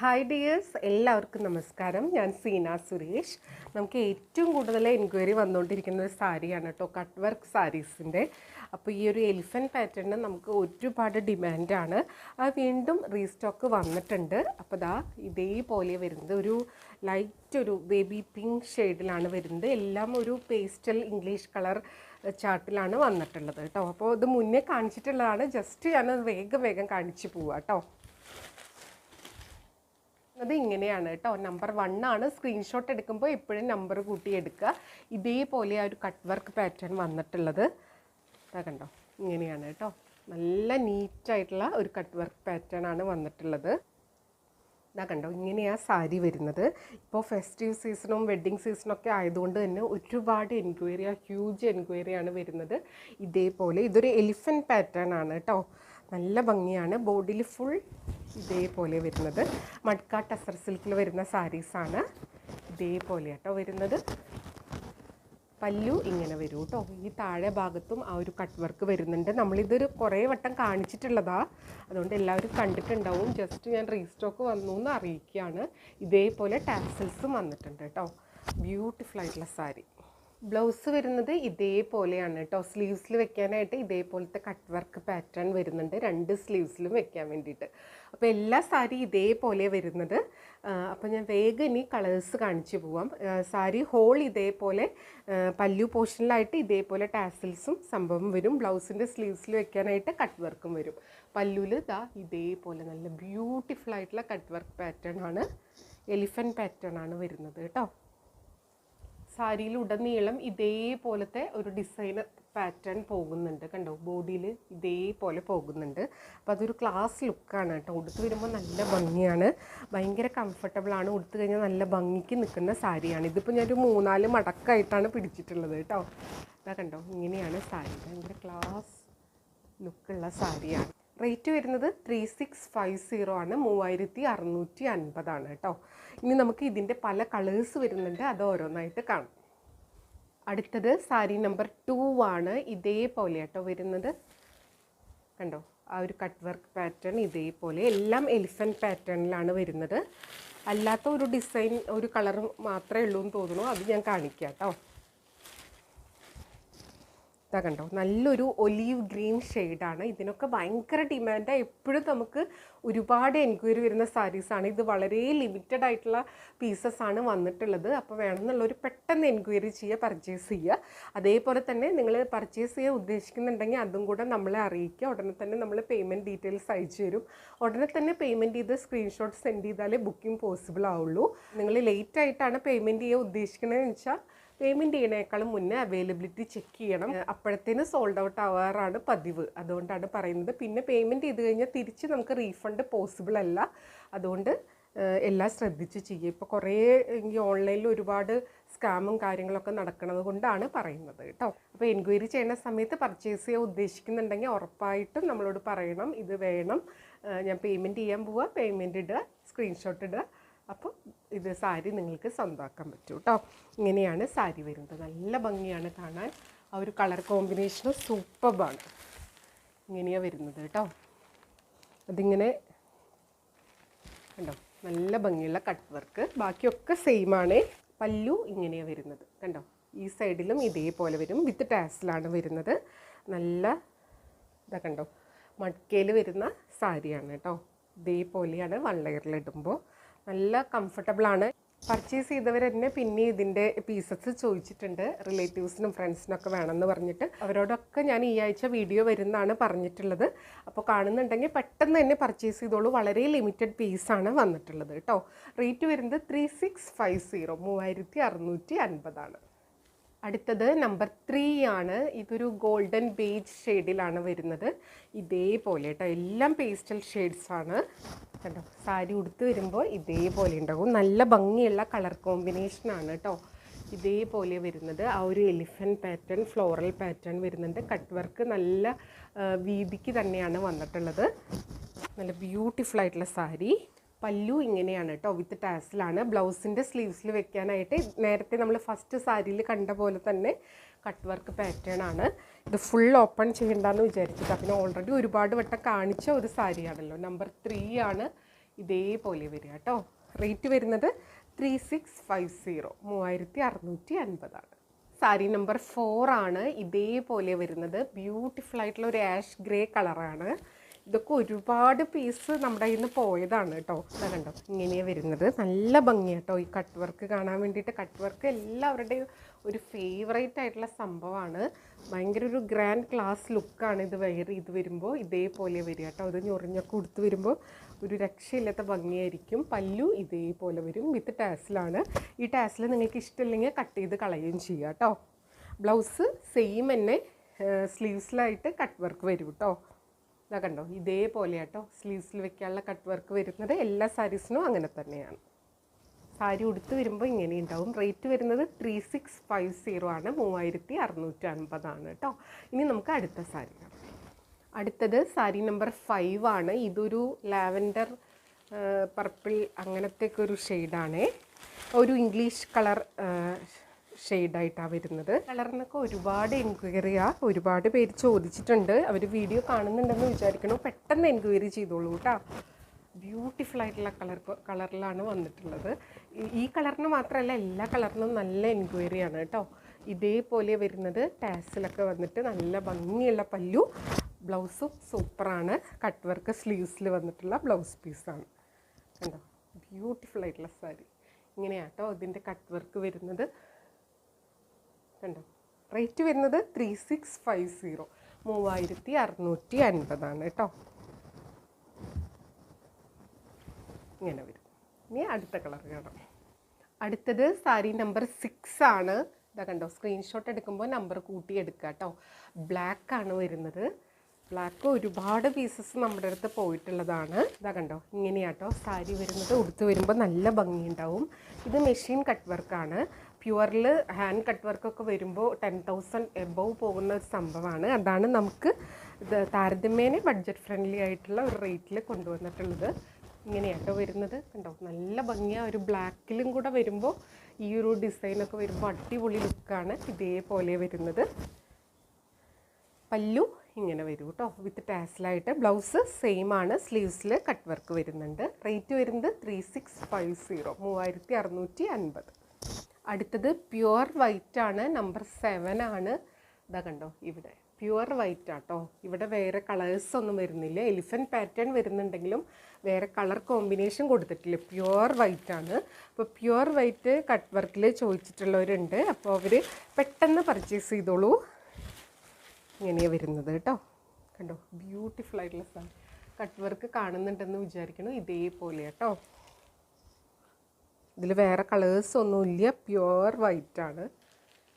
Hi dears, എല്ലാവർക്കും നമസ്കാരം. ഞാൻ സീന സുരേഷ്. നമുക്ക് ഏറ്റവും കൂടുതൽ എൻക്വയറി വന്നുകൊണ്ടിരിക്കുന്ന ഒരു സാരിയാണ് കേട്ടോ, കട്ട് വർക്ക് സാരീസിൻ്റെ. അപ്പോൾ ഈ ഒരു എലിഫൻറ്റ് പാറ്റേണിന് നമുക്ക് ഒരുപാട് ഡിമാൻഡാണ്. അത് വീണ്ടും റീസ്റ്റോക്ക് വന്നിട്ടുണ്ട്. അപ്പോൾ ദാ ഇതേപോലെ വരുന്നത് ഒരു ലൈറ്റ് ഒരു ബേബി പിങ്ക് ഷെയ്ഡിലാണ് വരുന്നത്. എല്ലാം ഒരു പേസ്റ്റൽ ഇംഗ്ലീഷ് കളർ ചാർട്ടിലാണ് വന്നിട്ടുള്ളത് കേട്ടോ. അപ്പോൾ ഇത് മുന്നേ കാണിച്ചിട്ടുള്ളതാണ്, ജസ്റ്റ് ഞാനത് വേഗം കാണിച്ച് പോവാം കേട്ടോ. അത് ഇങ്ങനെയാണ് കേട്ടോ. നമ്പർ 1 ആണ്. സ്ക്രീൻഷോട്ട് എടുക്കുമ്പോൾ എപ്പോഴും നമ്പർ കൂട്ടി എടുക്കുക. ഇതേപോലെ ആ ഒരു കട്ട് വർക്ക് പാറ്റേൺ വന്നിട്ടുള്ളത് അതാ കണ്ടോ, ഇങ്ങനെയാണ് കേട്ടോ. നല്ല നീറ്റായിട്ടുള്ള ഒരു കട്ട് വർക്ക് പാറ്റേൺ ആണ് വന്നിട്ടുള്ളത്. ഇതാ കണ്ടോ, ഇങ്ങനെയാണ് സാരി വരുന്നത്. ഇപ്പോൾ ഫെസ്റ്റീവ് സീസണും വെഡ്ഡിങ് സീസണൊക്കെ ആയതുകൊണ്ട് തന്നെ ഒരുപാട് എൻക്വയറി, ഹ്യൂജ് എൻക്വയറിയാണ് വരുന്നത്. ഇതേപോലെ ഇതൊരു എലിഫൻറ്റ് പാറ്റേൺ ആണ് കേട്ടോ. നല്ല ഭംഗിയാണ്. ബോഡിയിൽ ഫുൾ ഇതേപോലെ വരുന്നത്. മഡ്ക ടസർ സിൽക്കിൽ വരുന്ന സാരീസാണ്. ഇതേപോലെ കേട്ടോ വരുന്നത്. പല്ലു ഇങ്ങനെ വരും കേട്ടോ. ഈ താഴെ ഭാഗത്തും ആ ഒരു കട്ട് വർക്ക് വരുന്നുണ്ട്. നമ്മളിതൊരു കുറേ വട്ടം കാണിച്ചിട്ടുള്ളതാണ്, അതുകൊണ്ട് എല്ലാവരും കണ്ടിട്ടുണ്ടാവും. ജസ്റ്റ് ഞാൻ റീസ്റ്റോക്ക് വന്നു എന്ന് അറിയിക്കുകയാണ്. ഇതേപോലെ ടാസൽസും വന്നിട്ടുണ്ട് കേട്ടോ. ബ്യൂട്ടിഫുൾ ആയിട്ടുള്ള സാരി. ബ്ലൗസ് വരുന്നത് ഇതേപോലെയാണ് കേട്ടോ. സ്ലീവ്സിൽ വെക്കാനായിട്ട് ഇതേപോലത്തെ കട്ട് വർക്ക് പാറ്റേൺ വരുന്നുണ്ട്, 2 സ്ലീവ്സിലും വെക്കാൻ വേണ്ടിയിട്ട്. അപ്പോൾ എല്ലാ സാരി ഇതേപോലെ വരുന്നത്. അപ്പോൾ ഞാൻ വേഗം ഇനി കളേഴ്സ് കാണിച്ചു പോവാം. സാരി ഹോൾ ഇതേപോലെ പല്ലു പോർഷനിലായിട്ട് ഇതേപോലെ ടാസിൽസും സംഭവം വരും. ബ്ലൗസിൻ്റെ സ്ലീവ്സിൽ വെക്കാനായിട്ട് കട്ട് വർക്കും വരും. പല്ലുവിൽ ഇതാ ഇതേപോലെ നല്ല ബ്യൂട്ടിഫുൾ ആയിട്ടുള്ള കട്ട് വർക്ക് പാറ്റേൺ ആണ്, എലിഫൻറ്റ് പാറ്റേൺ ആണ് വരുന്നത് കേട്ടോ. സാരിയിൽ ഉടനീളം ഇതേപോലത്തെ ഒരു ഡിസൈനർ പാറ്റേൺ പോകുന്നുണ്ട് കണ്ടോ. ബോഡിയിൽ ഇതേപോലെ പോകുന്നുണ്ട്. അപ്പോൾ അതൊരു ക്ലാസ് ലുക്കാണ് കേട്ടോ. ഉടുത്ത് വരുമ്പോൾ നല്ല ഭംഗിയാണ്, ഭയങ്കര കംഫർട്ടബിളാണ്. ഉടുത്ത് കഴിഞ്ഞാൽ നല്ല ഭംഗിക്ക് നിൽക്കുന്ന സാരിയാണ്. ഇതിപ്പോൾ ഞാനൊരു 3-4 മടക്കായിട്ടാണ് പിടിച്ചിട്ടുള്ളത് കേട്ടോ. അതാ കണ്ടോ, ഇങ്ങനെയാണ് സാരി. ഭയങ്കര ക്ലാസ് ലുക്കുള്ള സാരിയാണ്. റേറ്റ് വരുന്നത് 3650 ആണ്, 3650 ആണ് കേട്ടോ. ഇനി നമുക്ക് ഇതിൻ്റെ പല കളേഴ്സ് വരുന്നുണ്ട്, അത് ഓരോന്നായിട്ട് കാണാം. അടുത്തത് സാരി നമ്പർ 2 ആണ്. ഇതേപോലെ കേട്ടോ വരുന്നത് കണ്ടോ. ആ ഒരു കട്ട് വർക്ക് പാറ്റേൺ ഇതേപോലെ, എല്ലാം എലിഫൻറ്റ് പാറ്റേണിലാണ് വരുന്നത്. അല്ലാത്ത ഒരു ഡിസൈൻ, ഒരു കളർ മാത്രമേ ഉള്ളൂ എന്ന് തോന്നുന്നു, അത് ഞാൻ കാണിക്കാം കേട്ടോ. ഇതാ കണ്ടോ, നല്ലൊരു ഒലീവ് ഗ്രീൻ ഷെയ്ഡാണ്. ഇതിനൊക്കെ ഭയങ്കര ഡിമാൻഡാണ്. എപ്പോഴും നമുക്ക് ഒരുപാട് എൻക്വയറി വരുന്ന സാരീസാണ്. ഇത് വളരെ ലിമിറ്റഡ് ആയിട്ടുള്ള പീസസ് ആണ് വന്നിട്ടുള്ളത്. അപ്പോൾ വേണമെന്നുള്ളൊരു പെട്ടെന്ന് എൻക്വയറി ചെയ്യുക, പർച്ചേസ് ചെയ്യുക. അതേപോലെ തന്നെ നിങ്ങൾ പർച്ചേസ് ചെയ്യാൻ ഉദ്ദേശിക്കുന്നുണ്ടെങ്കിൽ അതും കൂടെ നമ്മളെ അറിയിക്കുക. ഉടനെ തന്നെ നമ്മൾ പേയ്മെൻറ്റ് ഡീറ്റെയിൽസ് അയച്ചു തരും. ഉടനെ തന്നെ പേയ്മെൻറ്റ് ചെയ്ത് സ്ക്രീൻഷോട്ട് സെൻഡ് ചെയ്താലേ ബുക്കിംഗ് പോസിബിൾ ആവുള്ളൂ. നിങ്ങൾ ലേറ്റ് ആയിട്ടാണ് പേയ്മെൻറ്റ് ചെയ്യാൻ ഉദ്ദേശിക്കണമെന്ന് വെച്ചാൽ പേയ്മെൻറ്റ് ചെയ്യണേക്കാളും മുന്നേ അവൈലബിലിറ്റി ചെക്ക് ചെയ്യണം. അപ്പോഴത്തേന് സോൾഡ് ഔട്ട് ആവാറാണ് പതിവ്, അതുകൊണ്ടാണ് പറയുന്നത്. പിന്നെ പേയ്മെൻറ്റ് ചെയ്ത് കഴിഞ്ഞാൽ തിരിച്ച് നമുക്ക് റീഫണ്ട് പോസിബിൾ അല്ല. അതുകൊണ്ട് എല്ലാം ശ്രദ്ധിച്ച് ചെയ്യുക. ഇപ്പോൾ കുറേ ഓൺലൈനിൽ ഒരുപാട് സ്കാമും കാര്യങ്ങളൊക്കെ നടക്കുന്നത് കൊണ്ടാണ് പറയുന്നത് കേട്ടോ. അപ്പോൾ എൻക്വയറി ചെയ്യുന്ന സമയത്ത് പർച്ചേസ് ചെയ്യാൻ ഉദ്ദേശിക്കുന്നുണ്ടെങ്കിൽ ഉറപ്പായിട്ടും നമ്മളോട് പറയണം, ഇത് വേണം, ഞാൻ പേയ്മെൻറ്റ് ചെയ്യാൻ പോവുക, പേയ്മെൻറ്റ് ഇടുക, സ്ക്രീൻഷോട്ട് ഇടുക. അപ്പോൾ ഇത് സാരി നിങ്ങൾക്ക് സ്വന്തമാക്കാൻ പറ്റും കേട്ടോ. ഇങ്ങനെയാണ് സാരി വരുന്നത്. നല്ല ഭംഗിയാണ് കാണാൻ. ആ ഒരു കളർ കോമ്പിനേഷന് സൂപ്പർബാണ്. ഇങ്ങനെയാണ് വരുന്നത് കേട്ടോ. അതിങ്ങനെ കണ്ടോ, നല്ല ഭംഗിയുള്ള കട്ട് വർക്ക്. ബാക്കിയൊക്കെ സെയിമാണ്. പല്ലു ഇങ്ങനെയാണ് വരുന്നത് കണ്ടോ. ഈ സൈഡിലും ഇതേപോലെ വരും, വിത്ത് ടാസിലാണ് വരുന്നത്. നല്ല ഇതാ കണ്ടോ, മഡ്കയിൽ വരുന്ന സാരിയാണ് കേട്ടോ. ഇതേപോലെയാണ് 1 ലെയറിലിടുമ്പോൾ നല്ല കംഫർട്ടബിളാണ്. പർച്ചേസ് ചെയ്തവർ തന്നെ പിന്നെ ഇതിൻ്റെ പീസസ് ചോദിച്ചിട്ടുണ്ട്, റിലേറ്റീവ്സിനും ഫ്രണ്ട്സിനൊക്കെ വേണമെന്ന് പറഞ്ഞിട്ട്. അവരോടൊക്കെ ഞാൻ ഈ ആഴ്ച വീഡിയോ വരുന്നതാണ് പറഞ്ഞിട്ടുള്ളത്. അപ്പോൾ കാണുന്നുണ്ടെങ്കിൽ പെട്ടെന്ന് തന്നെ പർച്ചേസ് ചെയ്തോളൂ. വളരെ ലിമിറ്റഡ് പീസാണ് വന്നിട്ടുള്ളത് കേട്ടോ. റേറ്റ് വരുന്നത് 3650, 3650 ആണ്. അടുത്തത് നമ്പർ 3 ആണ്. ഇതൊരു ഗോൾഡൻ ബേജ് ഷെയ്ഡിലാണ് വരുന്നത്. ഇതേപോലെ കേട്ടോ, എല്ലാം പേസ്റ്റൽ ഷെയ്ഡ്സാണ് കേട്ടോ. സാരി ഉടുത്ത് വരുമ്പോൾ ഇതേപോലെ ഉണ്ടാകും. നല്ല ഭംഗിയുള്ള കളർ കോമ്പിനേഷനാണ് കേട്ടോ. ഇതേപോലെ വരുന്നത്. ആ ഒരു എലിഫൻറ്റ് പാറ്റേൺ, ഫ്ലോറൽ പാറ്റേൺ വരുന്നുണ്ട്. കട്ട് വർക്ക് നല്ല വീതിക്ക് തന്നെയാണ് വന്നിട്ടുള്ളത്. നല്ല ബ്യൂട്ടിഫുൾ ആയിട്ടുള്ള സാരി. പല്ലു ഇങ്ങനെയാണ് കേട്ടോ, വിത്ത് ടാസിലാണ്. ബ്ലൗസിൻ്റെ സ്ലീവ്സിൽ വെക്കാനായിട്ട് നേരത്തെ നമ്മൾ ഫസ്റ്റ് സാരിയിൽ കണ്ട പോലെ തന്നെ കട്ട് വർക്ക് പാറ്റേൺ ആണ്. ഇത് ഫുൾ ഓപ്പൺ ചെയ്യണ്ടെന്ന് വിചാരിച്ചിട്ട്. പിന്നെ ഓൾറെഡി ഒരുപാട് വട്ടം കാണിച്ച ഒരു സാരിയാണല്ലോ. നമ്പർ 3 ആണ്. ഇതേപോലെ വരിക കേട്ടോ. റേറ്റ് വരുന്നത് 3650, 3650. സാരി നമ്പർ 4 ആണ്. ഇതേപോലെ വരുന്നത് ബ്യൂട്ടിഫുൾ ആയിട്ടുള്ള ഒരു ആഷ് ഗ്രേ കളറാണ്. ഇതൊക്കെ ഒരുപാട് പീസ് നമ്മുടെ കയ്യിൽ നിന്ന് പോയതാണ് കേട്ടോ. അത് കണ്ടോ, ഇങ്ങനെയാണ് വരുന്നത്. നല്ല ഭംഗിയാണ് കേട്ടോ ഈ കട്ട് വർക്ക് കാണാൻ വേണ്ടിയിട്ട്. കട്ട് വർക്ക് എല്ലാവരുടെയും ഒരു ഫേവറേറ്റ് ആയിട്ടുള്ള സംഭവമാണ്. ഭയങ്കര ഒരു ഗ്രാൻഡ് ക്ലാസ് ലുക്കാണ് ഇത് ഇത് വരുമ്പോൾ. ഇതേപോലെ വരിക കേട്ടോ. ഇത് ഞൊറിഞ്ഞൊക്കെ കൊടുത്ത് വരുമ്പോൾ ഒരു രക്ഷയില്ലാത്ത ഭംഗിയായിരിക്കും. പല്ലു ഇതേപോലെ വരും, വിത്ത് ടാസിലാണ്. ഈ ടാസിൽ നിങ്ങൾക്ക് ഇഷ്ടമില്ലെങ്കിൽ കട്ട് ചെയ്ത് കളയുകയും ചെയ്യുക കേട്ടോ. ബ്ലൗസ് സെയിം തന്നെ സ്ലീവ്സിലായിട്ട് കട്ട് വർക്ക് വരും കേട്ടോ. ഇതാ കണ്ടോ, ഇതേപോലെ കേട്ടോ സ്ലീവ്സിൽ വെക്കാനുള്ള കട്ട് വർക്ക് വരുന്നത്. എല്ലാ സാരീസിനും അങ്ങനെ തന്നെയാണ്. സാരി ഉടുത്ത് വരുമ്പോൾ ഇങ്ങനെ ഉണ്ടാവും. റേറ്റ് വരുന്നത് 3650 ആണ്, 3650 ആണ് കേട്ടോ. ഇനി നമുക്ക് അടുത്ത സാരി കാണാം. അടുത്തത് സാരി നമ്പർ 5 ആണ്. ഇതൊരു ലാവൻഡർ പർപ്പിൾ അങ്ങനത്തെയൊക്കെ ഒരു ഷെയ്ഡാണ്. ഒരു ഇംഗ്ലീഷ് കളർ ഷെയ്ഡായിട്ടാണ് വരുന്നത്. കളറിനൊക്കെ ഒരുപാട് എൻക്വയറിയാണ്. ഒരുപാട് പേര് ചോദിച്ചിട്ടുണ്ട്. അവർ വീഡിയോ കാണുന്നുണ്ടെന്ന് വിചാരിക്കണം. പെട്ടെന്ന് എൻക്വയറി ചെയ്തോളൂ കേട്ടോ. ബ്യൂട്ടിഫുൾ ആയിട്ടുള്ള കളറിലാണ് വന്നിട്ടുള്ളത്. ഈ കളറിന് മാത്രമല്ല, എല്ലാ കളറിനും നല്ല എൻക്വയറിയാണ് കേട്ടോ. ഇതേപോലെ വരുന്നത് ടാസിലൊക്കെ വന്നിട്ട് നല്ല ഭംഗിയുള്ള പല്ലു. ബ്ലൗസും സൂപ്പറാണ്. കട്ട് വർക്ക് സ്ലീവ്സിൽ വന്നിട്ടുള്ള ബ്ലൗസ് പീസാണ്. കണ്ടോ, ബ്യൂട്ടിഫുൾ ആയിട്ടുള്ള സാരി. ഇങ്ങനെയാട്ടോ ഇതിൻ്റെ കട്ട് വർക്ക് വരുന്നത്. കണ്ടോ, റേറ്റ് വരുന്നത് 3650, 3650 ആണ് കേട്ടോ. ഇങ്ങനെ വരും. ഇനി അടുത്ത കളർ കാണാം. അടുത്തത് സാരി നമ്പർ 6 ആണ്. ഇതാ കണ്ടോ, സ്ക്രീൻഷോട്ട് എടുക്കുമ്പോൾ നമ്പർ കൂട്ടി എടുക്കുക കേട്ടോ. ബ്ലാക്കാണ് വരുന്നത്. ബ്ലാക്ക് ഒരുപാട് പീസസ് നമ്മുടെ അടുത്ത് പോയിട്ടുള്ളതാണ്. ഇതാ കണ്ടോ, ഇങ്ങനെയാട്ടോ സാരി വരുന്നത്. ഉടുത്ത് വരുമ്പോൾ നല്ല ഭംഗിയുണ്ടാവും. ഇത് മെഷീൻ കട്ട് വർക്കാണ്. പ്യുവറിൽ ഹാൻഡ് കട്ട് വർക്കൊക്കെ വരുമ്പോൾ 10,000 എബവ് പോകുന്ന ഒരു സംഭവമാണ്. അതാണ് നമുക്ക് ഇത് താരതമ്യേന ബഡ്ജറ്റ് ഫ്രണ്ട്ലി ആയിട്ടുള്ള ഒരു റേറ്റിൽ കൊണ്ടുവന്നിട്ടുള്ളത്. ഇങ്ങനെയാട്ടോ വരുന്നത്. കണ്ടോ, നല്ല ഭംഗിയാണ്. ഒരു ബ്ലാക്കിലും കൂടെ വരുമ്പോൾ ഈ ഒരു ഡിസൈനൊക്കെ വരുമ്പോൾ അടിപൊളി ലുക്കാണ്. ഇതേപോലെ വരുന്നത്. പല്ലു ഇങ്ങനെ വരും കേട്ടോ, വിത്ത് ടാസിലായിട്ട്. ബ്ലൗസ് സെയിം ആണ്. സ്ലീവ്സിൽ കട്ട് വർക്ക് വരുന്നുണ്ട്. റേറ്റ് വരുന്നത് 3650, 3650. അടുത്തത് പ്യുവർ വൈറ്റ് ആണ്. നമ്പർ 7 ആണ്. ഇതാ കണ്ടോ, ഇവിടെ പ്യുവർ വൈറ്റ് ആട്ടോ. ഇവിടെ വേറെ കളേഴ്സ് ഒന്നും വരുന്നില്ല. എലിഫൻറ്റ് പാറ്റേൺ വരുന്നുണ്ടെങ്കിലും വേറെ കളർ കോമ്പിനേഷൻ കൊടുത്തിട്ടില്ല. പ്യുവർ വൈറ്റ് ആണ്. അപ്പോൾ പ്യുവർ വൈറ്റ് കട്ട് വർക്കിൽ ചോദിച്ചിട്ടുള്ളവരുണ്ട്. അപ്പോൾ അവർ പെട്ടെന്ന് പർച്ചേസ് ചെയ്തോളൂ. ഇങ്ങനെയാണ് വരുന്നത് കേട്ടോ. കണ്ടോ, ബ്യൂട്ടിഫുൾ ആയിട്ടുള്ള സാരി. കട്ട് വർക്ക് കാണുന്നുണ്ടെന്ന് വിചാരിക്കണം. ഇതേപോലെ കേട്ടോ. ഇതിൽ വേറെ കളേഴ്സ് ഒന്നുമില്ല. പ്യുവർ വൈറ്റ് ആണ്.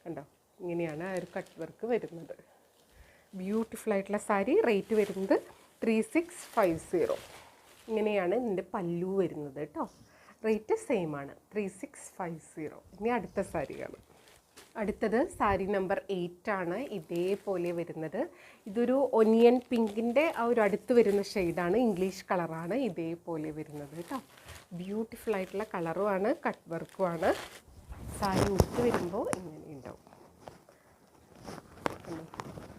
കണ്ടോ, ഇങ്ങനെയാണ് ആ ഒരു കട്ട് വർക്ക് വരുന്നത്. ബ്യൂട്ടിഫുൾ ആയിട്ടുള്ള സാരി. റേറ്റ് വരുന്നത് 3650. ഇങ്ങനെയാണ് ഇതിൻ്റെ പല്ലു വരുന്നത് കേട്ടോ. റേറ്റ് സെയിം ആണ്, 3650. ഇനി അടുത്ത സാരിയാണ്. അടുത്തത് സാരി നമ്പർ 8 ആണ്. ഇതേപോലെ വരുന്നത്. ഇതൊരു ഒനിയൻ പിങ്കിൻ്റെ ആ ഒരു അടുത്ത് വരുന്ന ഷെയ്ഡാണ്. ഇംഗ്ലീഷ് കളറാണ്. ഇതേപോലെ വരുന്നത് കേട്ടോ. ബ്യൂട്ടിഫുൾ ആയിട്ടുള്ള കളറുമാണ്, കട്ട് വർക്കുമാണ്. സാരി ഉടുത്ത് വരുമ്പോൾ ഇങ്ങനെ ഉണ്ടാവും.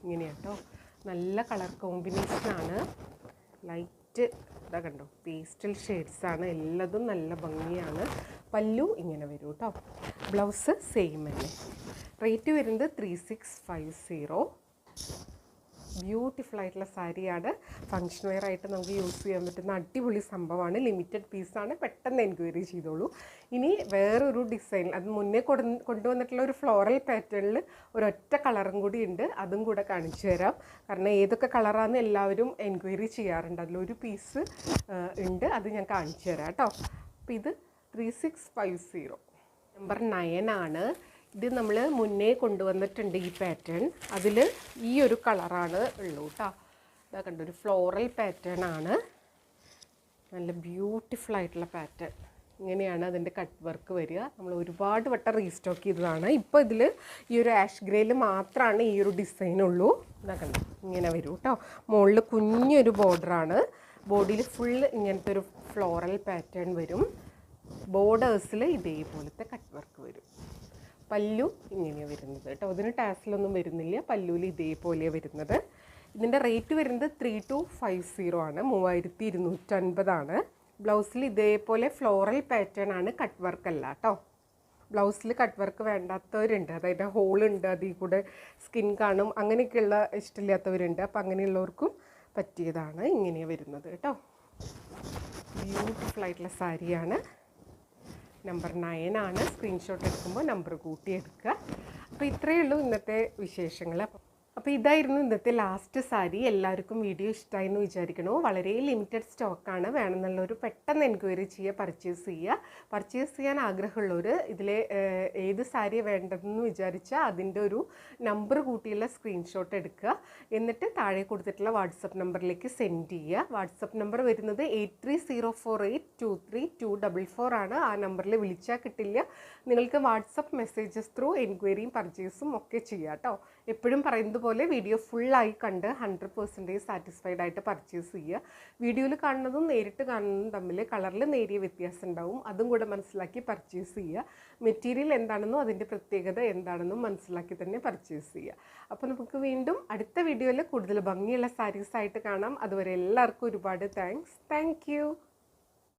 ഇങ്ങനെയാട്ടോ. നല്ല കളർ കോമ്പിനേഷനാണ്. ലൈറ്റ് ഇതാ കണ്ടോ, പേസ്റ്റൽ ഷെയ്ഡ്സാണ്. എല്ലാതും നല്ല ഭംഗിയാണ്. പല്ലു ഇങ്ങനെ വരും കേട്ടോ. ബ്ലൗസ് സെയിം തന്നെ. റേറ്റ് വരുന്നത് 3650. ബ്യൂട്ടിഫുൾ ആയിട്ടുള്ള സാരിയാണ്. ഫങ്ഷൻ വെയർ ആയിട്ട് നമുക്ക് യൂസ് ചെയ്യാൻ പറ്റുന്ന അടിപൊളി സംഭവമാണ്. ലിമിറ്റഡ് പീസാണ്. പെട്ടെന്ന് എൻക്വയറി ചെയ്തോളൂ. ഇനി വേറൊരു ഡിസൈൻ, അത് മുന്നേ കൊണ്ടുവന്നിട്ടുള്ള ഒരു ഫ്ലോറൽ പാറ്റേണിൽ ഒരൊറ്റ കളറും കൂടി ഉണ്ട്. അതും കൂടെ കാണിച്ചു തരാം. കാരണം ഏതൊക്കെ കളറാണെന്ന് എല്ലാവരും എൻക്വയറി ചെയ്യാറുണ്ട്. അതിലൊരു പീസ് ഉണ്ട്, അത് ഞാൻ കാണിച്ചു തരാം കേട്ടോ. അപ്പോൾ ഇത് 3650. നമ്പർ 9 ആണ്. ഇത് നമ്മൾ മുന്നേ കൊണ്ടുവന്നിട്ടുണ്ട് ഈ പാറ്റേൺ. അതിൽ ഈ ഒരു കളറാണ് ഉള്ളൂ കേട്ടോ. ഇതാ കണ്ടോ, ഒരു ഫ്ലോറൽ പാറ്റേൺ ആണ്. നല്ല ബ്യൂട്ടിഫുൾ ആയിട്ടുള്ള പാറ്റേൺ. ഇങ്ങനെയാണ് അതിൻ്റെ കട്ട് വർക്ക് വരിക. നമ്മൾ ഒരുപാട് വട്ടം റീസ്റ്റോക്ക് ചെയ്തതാണ്. ഇപ്പോൾ ഇതിൽ ഈ ഒരു ആഷ് ഗ്രേയിൽ മാത്രമാണ് ഈ ഒരു ഡിസൈൻ ഉള്ളൂ. ഇതാ കണ്ടോ, ഇങ്ങനെ വരും കേട്ടോ. മുകളിൽ കുഞ്ഞൊരു ബോർഡറാണ്. ബോഡിയിൽ ഫുൾ ഇങ്ങനത്തെ ഒരു ഫ്ലോറൽ പാറ്റേൺ വരും. ബോർഡേഴ്സിൽ ഇതേപോലത്തെ കട്ട് വർക്ക് വരും. പല്ലു ഇങ്ങനെയാണ് വരുന്നത് കേട്ടോ. അതിന് ടാസിലൊന്നും വരുന്നില്ല. പല്ലുവിൽ ഇതേപോലെയാണ് വരുന്നത്. ഇതിൻ്റെ റേറ്റ് വരുന്നത് 3250 ആണ്, 3250 ആണ്. ബ്ലൗസിൽ ഇതേപോലെ ഫ്ലോറൽ പാറ്റേൺ ആണ്, കട്ട് വർക്ക് അല്ല കേട്ടോ. ബ്ലൗസിൽ കട്ട് വർക്ക് വേണ്ടാത്തവരുണ്ട്, അതായത് ഹോളുണ്ട്, അതിൽ കൂടെ സ്കിൻ കാണും, അങ്ങനെയൊക്കെയുള്ള ഇഷ്ടമില്ലാത്തവരുണ്ട്. അപ്പോൾ അങ്ങനെയുള്ളവർക്കും പറ്റിയതാണ് ഇങ്ങനെയാണ് വരുന്നത് കേട്ടോ. ബ്യൂട്ടിഫുൾ ആയിട്ടുള്ള സാരിയാണ്. നമ്പർ 9 ആണ്. സ്ക്രീൻഷോട്ട് എടുക്കുമ്പോൾ നമ്പർ കൂട്ടി എടുക്കുക. അപ്പോൾ ഇത്രയേ ഉള്ളൂ ഇന്നത്തെ വിശേഷങ്ങൾ. അപ്പോൾ ഇതായിരുന്നു ഇന്നത്തെ ലാസ്റ്റ് സാരി. എല്ലാവർക്കും വീഡിയോ ഇഷ്ടമായി എന്ന് വിചാരിക്കണോ. വളരെ ലിമിറ്റഡ് സ്റ്റോക്കാണ്. വേണമെന്നുള്ളവർ പെട്ടെന്ന് എൻക്വയറി ചെയ്യുക, പർച്ചേസ് ചെയ്യുക. പർച്ചേസ് ചെയ്യാൻ ആഗ്രഹമുള്ളവർ ഇതിലെ ഏത് സാരി വേണ്ടതെന്ന് വിചാരിച്ചാൽ അതിൻ്റെ ഒരു നമ്പർ കൂട്ടിയുള്ള സ്ക്രീൻഷോട്ട് എടുക്കുക. എന്നിട്ട് താഴെ കൊടുത്തിട്ടുള്ള വാട്സപ്പ് നമ്പറിലേക്ക് സെൻഡ് ചെയ്യുക. വാട്സപ്പ് നമ്പർ വരുന്നത് 8304823244 ആണ്. ആ നമ്പറിൽ വിളിച്ചാൽ കിട്ടില്ല. നിങ്ങൾക്ക് വാട്സപ്പ് മെസ്സേജസ് ത്രൂ എൻക്വയറിയും പർച്ചേസും ഒക്കെ ചെയ്യാം കേട്ടോ. എപ്പോഴും പറയുന്നത് പോലെ വീഡിയോ ഫുള്ളായി കണ്ട് 100% സാറ്റിസ്ഫൈഡ് ആയിട്ട് പർച്ചേസ് ചെയ്യുക. വീഡിയോയിൽ കാണുന്നതും നേരിട്ട് കാണുന്നതും തമ്മിൽ കളറിൽ നേരിയ വ്യത്യാസം ഉണ്ടാവും. അതും കൂടെ മനസ്സിലാക്കി പർച്ചേസ് ചെയ്യുക. മെറ്റീരിയൽ എന്താണെന്നും അതിൻ്റെ പ്രത്യേകത എന്താണെന്നും മനസ്സിലാക്കി തന്നെ പർച്ചേസ് ചെയ്യുക. അപ്പോൾ നമുക്ക് വീണ്ടും അടുത്ത വീഡിയോയിൽ കൂടുതൽ ഭംഗിയുള്ള സാരീസായിട്ട് കാണാം. അതുവരെ എല്ലാവർക്കും ഒരുപാട് താങ്ക്സ്. Thank you.